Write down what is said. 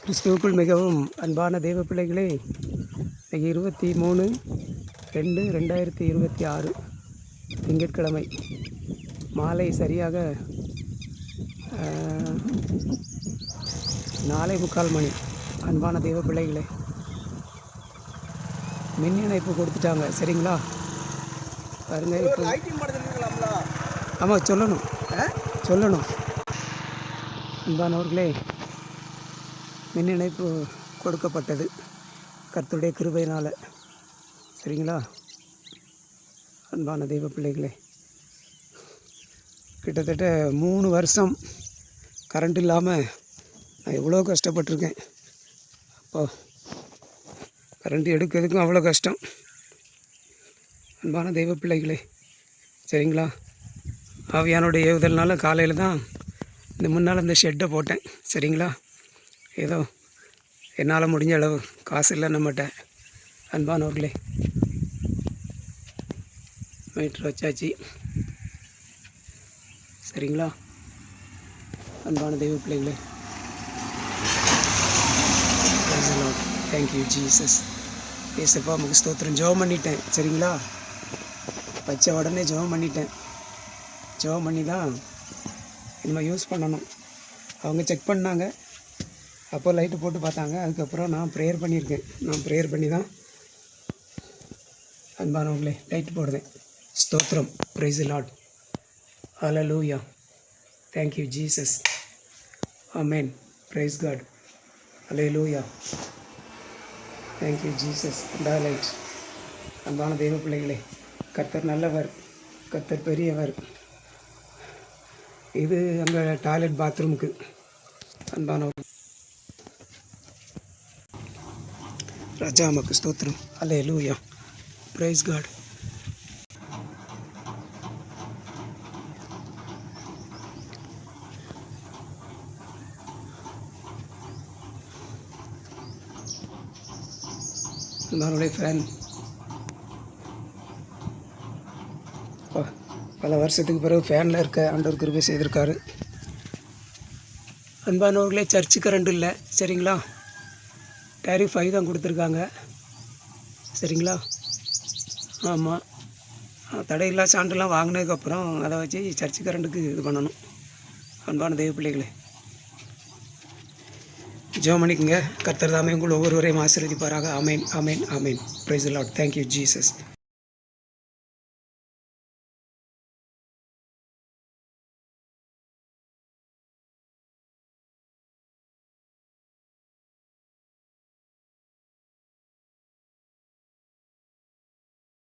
கிறிஸ்துவுக்குள் மிகவும் அன்பான தெய்வ பிள்ளைகளே, இன்றைக்கி 23/2/2026 திங்கட்கிழமை மாலை சரியாக 4:45 மணி. அன்பான தெய்வ பிள்ளைகளே, மின் இணைப்பு கொடுத்துட்டாங்க, சரிங்களா? பாருங்கள். இப்போ ஆமாம், சொல்லணும் அன்பானவர்களே, மின் இணைப்பு கொடுக்கப்பட்டது கர்த்தருடைய கிருபையினால், சரிங்களா? அன்பான தெய்வ பிள்ளைகளே, கிட்டத்தட்ட 3 வருஷம் கரண்ட் இல்லாமல் நான் எவ்வளோ கஷ்டப்பட்டிருக்கேன். அப்போ கரண்ட் எடுக்கிறதுக்கும் அவ்வளோ கஷ்டம். அன்பான தெய்வ பிள்ளைகளே, சரிங்களா? ஆவியானுடைய ஏவுதல்னால காலையில் தான் இந்த முன்னால் இந்த ஷெட்டை போட்டேன், சரிங்களா? ஏதோ என்னால் முடிஞ்ச அளவு, காசு இல்லை நம்மகிட்ட. அன்பானவர்களே, மீட்ரு வச்சாச்சு, சரிங்களா? அன்பான தெய்வ பிள்ளைகளே, தேங்க்யூ ஜீசஸ். ஏசப்பா உமக்கு ஸ்தோத்திரம். ஜெபம் பண்ணிட்டேன், சரிங்களா? வச்ச உடனே ஜெபம் பண்ணிட்டேன். ஜெபம் பண்ணி தான் இனிமேல் யூஸ் பண்ணணும். அவங்க செக் பண்ணாங்க, அப்போ லைட்டு போட்டு பார்த்தாங்க. அதுக்கப்புறம் நான் ப்ரேயர் பண்ணியிருக்கேன். நான் ப்ரேயர் பண்ணி தான் அன்பானவங்களே லைட் போடுறேன். ஸ்தோத்திரம். Praise the Lord. Hallelujah. Thank you Jesus. Amen. Praise God. Hallelujah. Thank you Jesus. Light. அன்பான தெய்வ பிள்ளைகளே, கர்த்தர் நல்லவர், கர்த்தர் பெரியவர். இது அங்கே டாய்லெட் பாத்ரூமுக்கு. அன்பானவர் ராஜா உமக்கு ஸ்தோத்திரம். ஹல்லேலூயா. Praise God. அன்பானுடைய ஃபேன் பல வருஷத்துக்கு பிறகு ஃபேனில் இருக்க ஆண்டவர் கிருபை செய்திருக்காரு. அன்பானவர்களே, சர்ச்சு கரண்ட் இல்லை, சரிங்களா? டேரிஃப் 5 தான் கொடுத்துருக்காங்க, சரிங்களா? ஆமாம், தடையில்லா சான்றுலாம் வாங்கினதுக்கப்புறம் அதை வச்சு சர்ச்சு கரண்ட்டுக்கு இது பண்ணணும். அன்பான தெய்வ பிள்ளைகளே, ஜெபம் பண்ணிக்கங்க. கர்த்தர் தாமே உங்கள் ஒவ்வொருவரையும் ஆசீர்வதிப்பாராக. ஆமேன், ஆமேன், ஆமேன். Praise the Lord. Thank you Jesus.